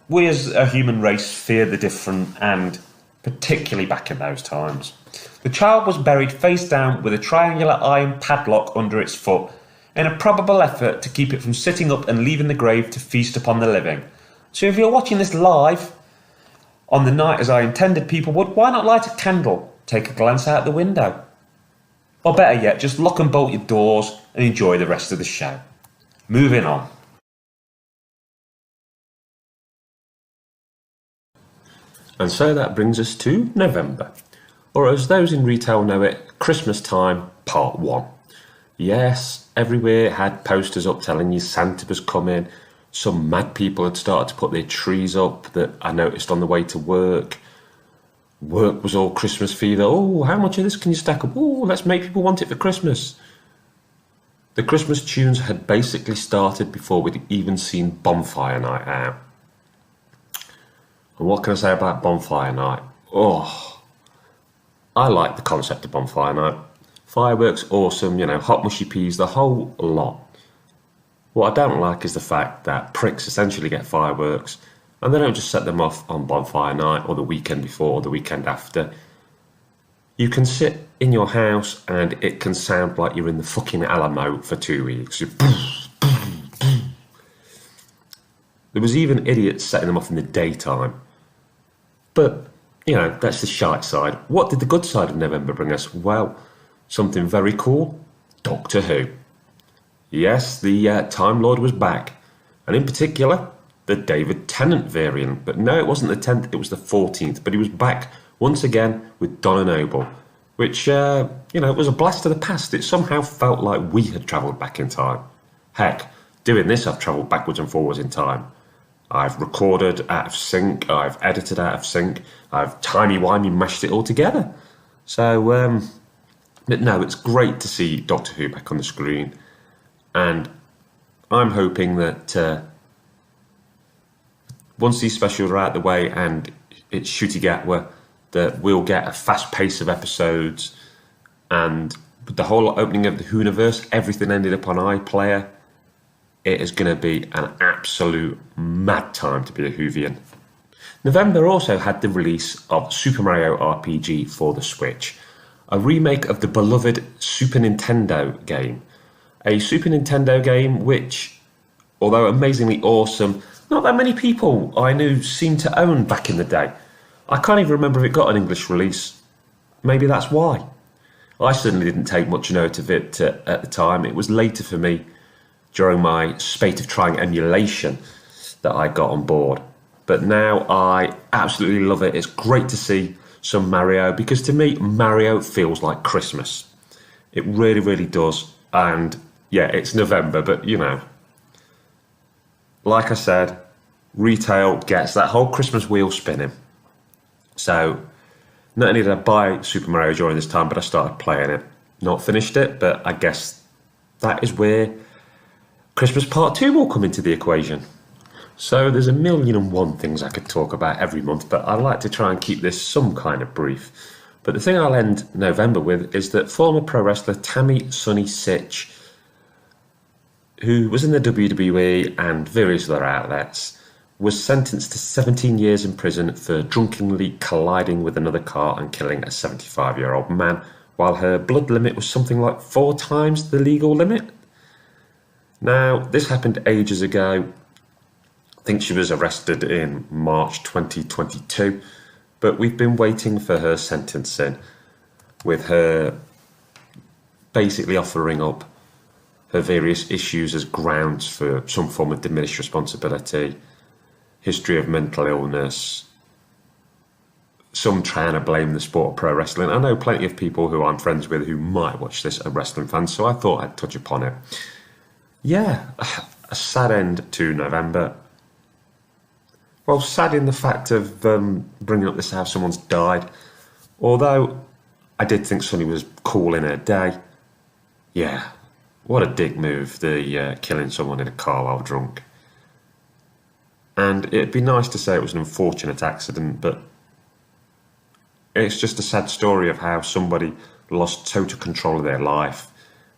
we as a human race fear the different, and particularly back in those times. The child was buried face down with a triangular iron padlock under its foot in a probable effort to keep it from sitting up and leaving the grave to feast upon the living. So if you're watching this live on the night as I intended people would, why not light a candle, take a glance out the window? Or better yet, just lock and bolt your doors and enjoy the rest of the show. Moving on. And so that brings us to November. Or as those in retail know it, Christmas time, part 1. Yes, everywhere had posters up telling you Santa was coming. Some mad people had started to put their trees up that I noticed on the way to work. Work was all Christmas fever. Oh, how much of this can you stack up? Oh, let's make people want it for Christmas. The Christmas tunes had basically started before we'd even seen Bonfire Night out. And what can I say about Bonfire Night? Oh, I like the concept of Bonfire Night. Fireworks, awesome, hot mushy peas, the whole lot. What I don't like is the fact that pricks essentially get fireworks and they don't just set them off on Bonfire Night or the weekend before or the weekend after. You can sit in your house and it can sound like you're in the fucking Alamo for 2 weeks. There was even idiots setting them off in the daytime. But, that's the shite side. What did the good side of November bring us? Well, something very cool. Doctor Who. Yes, the Time Lord was back. And in particular, the David Tennant variant. But no, it wasn't the 10th, it was the 14th. But he was back once again with Donna Noble. Which, it was a blast of the past. It somehow felt like we had travelled back in time. Heck, doing this, I've travelled backwards and forwards in time. I've recorded out of sync, I've edited out of sync, I've timey-wimey mashed it all together. So, but no, it's great to see Doctor Who back on the screen. And I'm hoping that once these specials are out of the way and it's shooty gatwa, that we'll get a fast pace of episodes. And with the whole opening of the Whoniverse, everything ended up on iPlayer. It is going to be an absolute mad time to be a Whovian. November also had the release of Super Mario RPG for the Switch, a remake of the beloved Super Nintendo game. A Super Nintendo game which, although amazingly awesome, not that many people I knew seemed to own back in the day. I can't even remember if it got an English release. Maybe that's why. I certainly didn't take much note of it at the time. It was later for me during my spate of trying emulation that I got on board. But now I absolutely love it. It's great to see some Mario, because to me, Mario feels like Christmas. It really, really does. And yeah, it's November, but you know, like I said, retail gets that whole Christmas wheel spinning. So not only did I buy Super Mario during this time, but I started playing it. Not finished it, but I guess that is where Christmas Part 2 will come into the equation. So there's 1,000,001 things I could talk about every month, but I like to try and keep this some kind of brief. But the thing I'll end November with is that former pro wrestler Tammy Sunny Sitch, who was in the WWE and various other outlets, was sentenced to 17 years in prison for drunkenly colliding with another car and killing a 75-year-old man, while her blood limit was something like 4 times the legal limit. Now, this happened ages ago. I think she was arrested in March 2022, but we've been waiting for her sentencing, with her basically offering up her various issues as grounds for some form of diminished responsibility, history of mental illness, some trying to blame the sport of pro wrestling. I know plenty of people who I'm friends with who might watch this are wrestling fans, so I thought I'd touch upon it. Yeah, a sad end to November. Well, sad in the fact of bringing up this how someone's died. Although I did think Sunny was cool in her day. Yeah, what a dick move, the killing someone in a car while drunk. And it'd be nice to say it was an unfortunate accident, but it's just a sad story of how somebody lost total control of their life,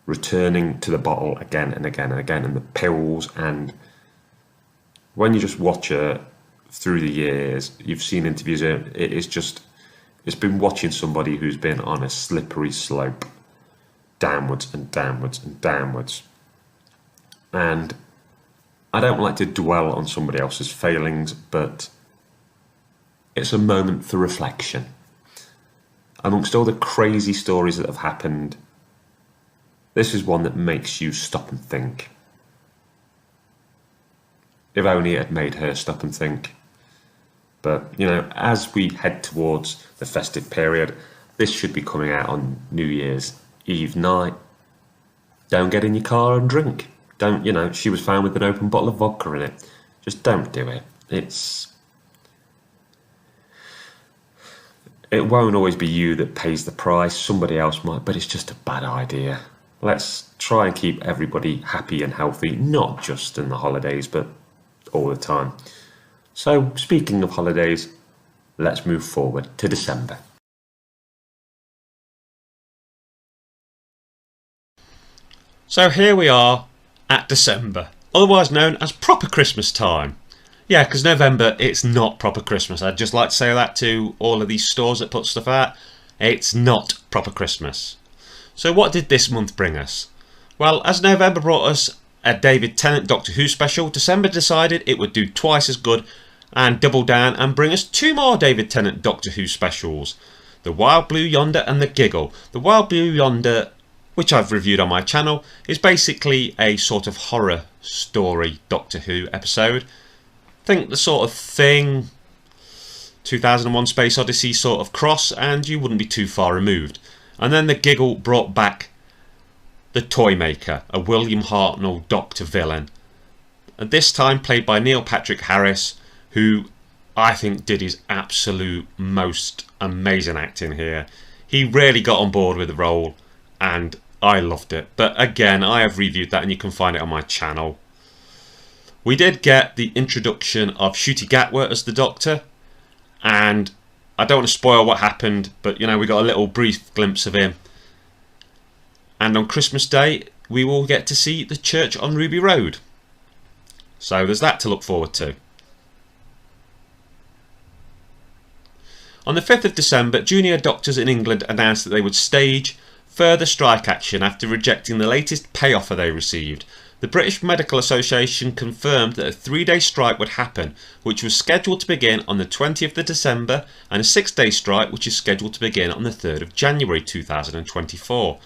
returning to the bottle again and again and again, and the pills. And when you just watch her through the years, you've seen interviews, it's been watching somebody who's been on a slippery slope, downwards and downwards and downwards. And I don't like to dwell on somebody else's failings, but it's a moment for reflection. Amongst all the crazy stories that have happened, this is one that makes you stop and think. If only it had made her stop and think. But, you know, as we head towards the festive period, this should be coming out on New Year's Eve night. Don't get in your car and drink. Don't, you know, she was found with an open bottle of vodka in it. Just don't do it. It won't always be you that pays the price. Somebody else might, but it's just a bad idea. Let's try and keep everybody happy and healthy, not just in the holidays, but all the time. So, speaking of holidays, let's move forward to December. So here we are at December, otherwise known as proper Christmas time. Yeah, because November, it's not proper Christmas. I'd just like to say that to all of these stores that put stuff out. It's not proper Christmas. So what did this month bring us? Well, as November brought us a David Tennant Doctor Who special, December decided it would do twice as good and double down and bring us 2 more David Tennant Doctor Who specials. The Wild Blue Yonder and The Giggle. The Wild Blue Yonder, which I've reviewed on my channel, is basically a sort of horror story Doctor Who episode. Think the sort of thing 2001 Space Odyssey sort of cross, and you wouldn't be too far removed. And then The Giggle brought back the Toymaker, a William Hartnell Doctor villain, and this time played by Neil Patrick Harris, who I think did his absolute most amazing acting here. He really got on board with the role and I loved it. But again, I have reviewed that and you can find it on my channel. We did get the introduction of Ncuti Gatwa as the Doctor, and I don't want to spoil what happened, but you know, we got a little brief glimpse of him. And on Christmas Day we will get to see the church on Ruby Road. So there's that to look forward to. On the 5th of December, junior doctors in England announced that they would stage further strike action after rejecting the latest pay offer they received. The British Medical Association confirmed that a 3-day strike would happen, which was scheduled to begin on the 20th of December, and a 6-day strike which is scheduled to begin on the 3rd of January 2024.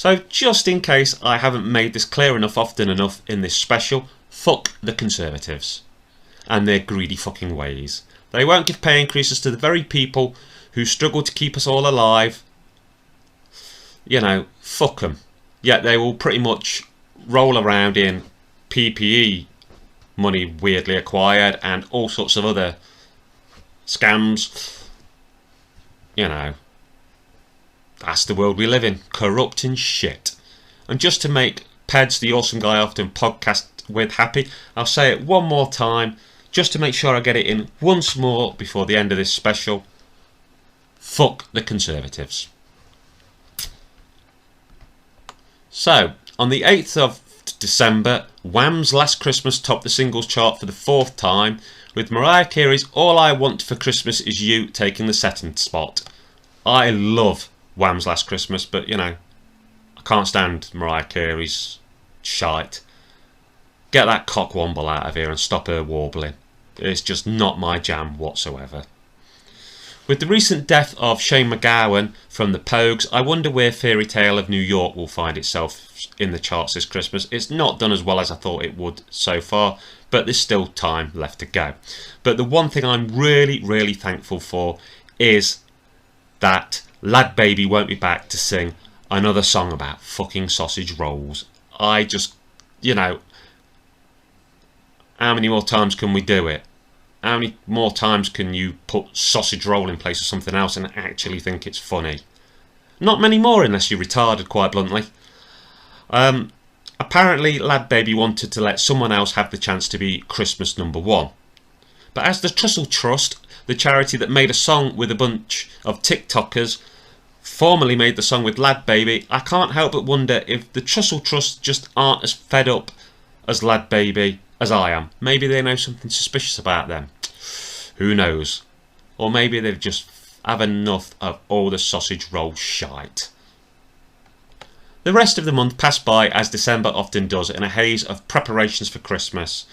So just in case I haven't made this clear enough often enough in this special, fuck the Conservatives and their greedy fucking ways. They won't give pay increases to the very people who struggle to keep us all alive. You know, fuck them. Yet they will pretty much roll around in PPE money weirdly acquired and all sorts of other scams. You know, that's the world we live in. Corrupt and shit. And just to make Peds, the awesome guy I often podcast with, happy, I'll say it one more time, just to make sure I get it in once more before the end of this special. Fuck the Conservatives. So, on the 8th of December, Wham's Last Christmas topped the singles chart for the 4th time, with Mariah Carey's All I Want for Christmas Is You taking the second spot. I love Wham's Last Christmas, but you know, I can't stand Mariah Carey's shite. Get that cockwomble out of here and stop her warbling. It's just not my jam whatsoever. With the recent death of Shane MacGowan from the Pogues, I wonder where Fairy Tale of New York will find itself in the charts this Christmas. It's not done as well as I thought it would so far, but there's still time left to go. But the one thing I'm really thankful for is that Lad Baby won't be back to sing another song about fucking sausage rolls. I just, you know, how many more times can we do it? How many more times can you put sausage roll in place of something else and actually think it's funny? Not many more unless you're retarded, quite bluntly. Apparently Lad Baby wanted to let someone else have the chance to be Christmas #1. But as the Trussell Trust, the charity that made a song with a bunch of TikTokers, formerly made the song with Lad Baby, I can't help but wonder if the Trussell Trust just aren't as fed up as Lad Baby as I am. Maybe they know something suspicious about them. Who knows? Or maybe they've just have enough of all the sausage roll shite. The rest of the month passed by as December often does, in a haze of preparations for Christmas.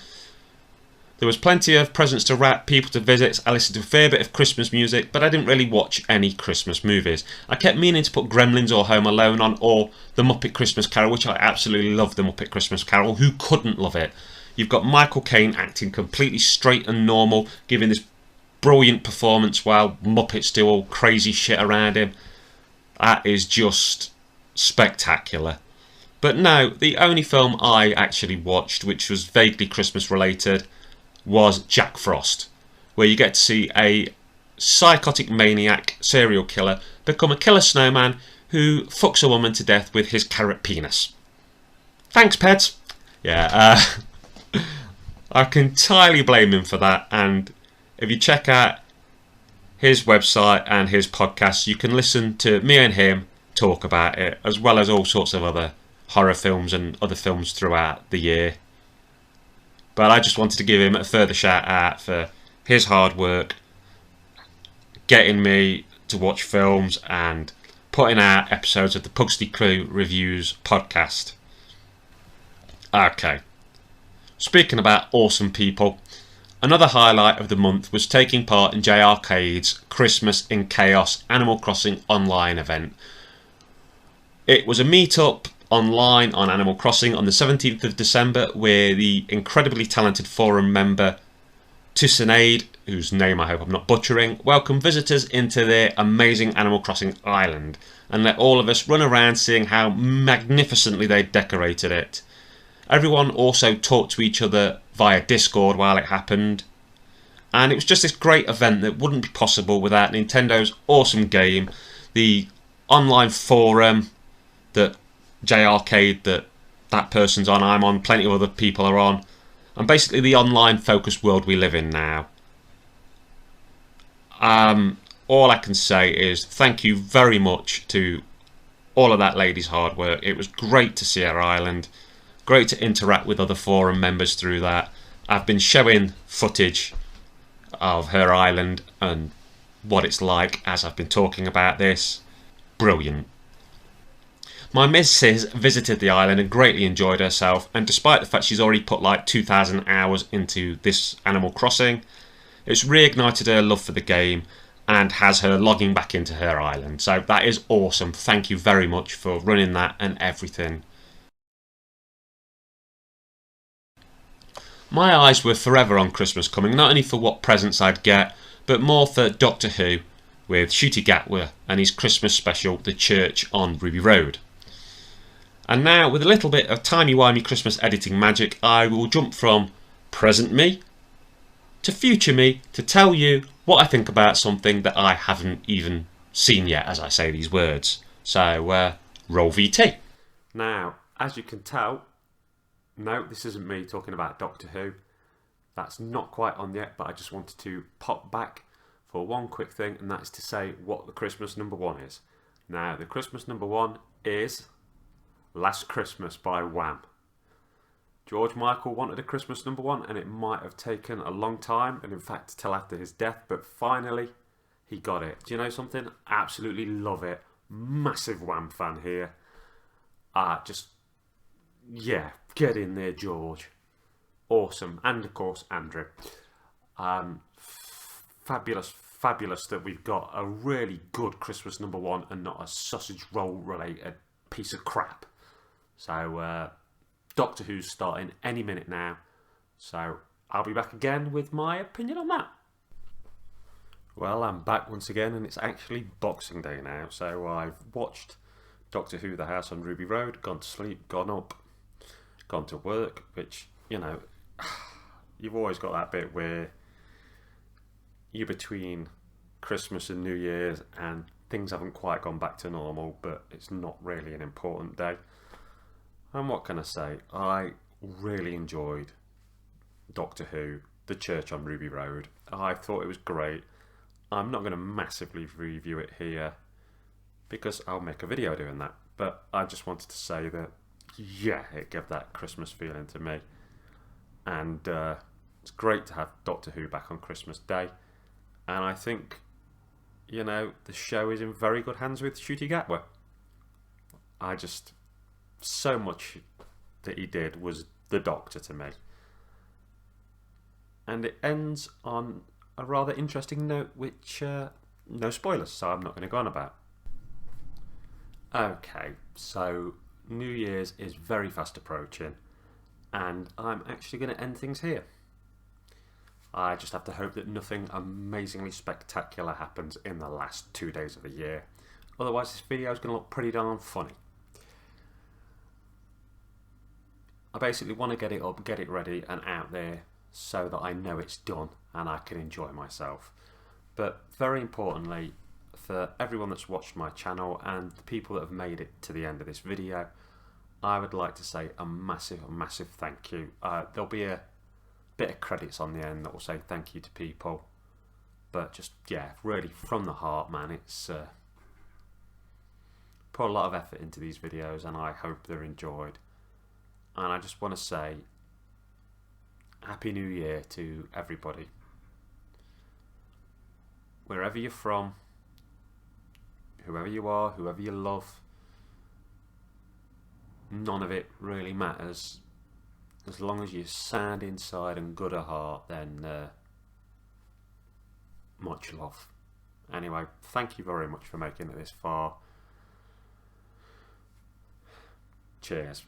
There was plenty of presents to wrap, people to visit. I listened to a fair bit of Christmas music, but I didn't really watch any Christmas movies. I kept meaning to put Gremlins or Home Alone on, or The Muppet Christmas Carol, which I absolutely love. The Muppet Christmas Carol. Who couldn't love it? You've got Michael Caine acting completely straight and normal, giving this brilliant performance while Muppets do all crazy shit around him. That is just spectacular. But no, the only film I actually watched, which was vaguely Christmas related, was Jack Frost, where you get to see a psychotic maniac serial killer become a killer snowman who fucks a woman to death with his carrot penis. Thanks, Peds. Yeah, I can entirely blame him for that, and if you check out his website and his podcast, you can listen to me and him talk about it, as well as all sorts of other horror films and other films throughout the year. But I just wanted to give him a further shout out for his hard work, getting me to watch films and putting out episodes of the Pugsley Crew Reviews podcast. Okay, speaking about awesome people, another highlight of the month was taking part in J Arcade's Christmas in Chaos Animal Crossing online event. It was a meet-up online on Animal Crossing on the 17th of December, where the incredibly talented forum member Tussinaid, whose name I hope I'm not butchering, welcomed visitors into their amazing Animal Crossing island and let all of us run around seeing how magnificently they decorated it. Everyone also talked to each other via Discord while it happened, and it was just this great event that wouldn't be possible without Nintendo's awesome game, the online forum that J Arcade that person's on, I'm on, plenty of other people are on, and basically the online focused world we live in now. All I can say is thank you very much to all of that lady's hard work. It was great to see her island, great to interact with other forum members through that. I've been showing footage of her island and what it's like as I've been talking about this. Brilliant. My missus visited the island and greatly enjoyed herself, and despite the fact she's already put like 2,000 hours into this Animal Crossing, it's reignited her love for the game, and has her logging back into her island. So that is awesome. Thank you very much for running that and everything. My eyes were forever on Christmas coming, not only for what presents I'd get, but more for Doctor Who with Ncuti Gatwa and his Christmas special, The Church on Ruby Road. And now, with a little bit of timey-wimey Christmas editing magic, I will jump from present me to future me to tell you what I think about something that I haven't even seen yet as I say these words. So, roll VT. Now, as you can tell, no, this isn't me talking about Doctor Who. That's not quite on yet, but I just wanted to pop back for one quick thing, and that's to say what the Christmas number one is. Now, the Christmas number one is Last Christmas by Wham. George Michael wanted a Christmas number one, and it might have taken a long time, and in fact till after his death, but finally he got it. Do you know something? Absolutely love it. Massive Wham fan here. Yeah, get in there, George. Awesome. And of course, Andrew. Fabulous that we've got a really good Christmas number one and not a sausage roll related piece of crap. So, Doctor Who's starting any minute now. So, I'll be back again with my opinion on that. Well, I'm back once again, and it's actually Boxing Day now. So, I've watched Doctor Who, The House on Ruby Road, gone to sleep, gone up, gone to work, which, you know, you've always got that bit where you're between Christmas and New Year's and things haven't quite gone back to normal, but it's not really an important day. And what can I say? I really enjoyed Doctor Who, The Church on Ruby Road. I thought it was great. I'm not going to massively review it here because I'll make a video doing that. But I just wanted to say that, yeah, it gave that Christmas feeling to me. And it's great to have Doctor Who back on Christmas Day. And I think, you know, the show is in very good hands with Ncuti Gatwa. So much that he did was the Doctor to me. And it ends on a rather interesting note, which, no spoilers, so I'm not going to go on about. Okay, so New Year's is very fast approaching, and I'm actually going to end things here. I just have to hope that nothing amazingly spectacular happens in the last 2 days of the year. Otherwise, this video is going to look pretty darn funny. I basically want to get it up, get it ready and out there so that I know it's done and I can enjoy myself. But very importantly, for everyone that's watched my channel and the people that have made it to the end of this video, I would like to say a massive thank you. There'll be a bit of credits on the end that will say thank you to people, but just, yeah, really from the heart, man. It's put a lot of effort into these videos and I hope they're enjoyed. And I just want to say Happy New Year to everybody. Wherever you're from, whoever you are, whoever you love, none of it really matters. As long as you're sound inside and good at heart, then much love. Anyway, thank you very much for making it this far. Cheers.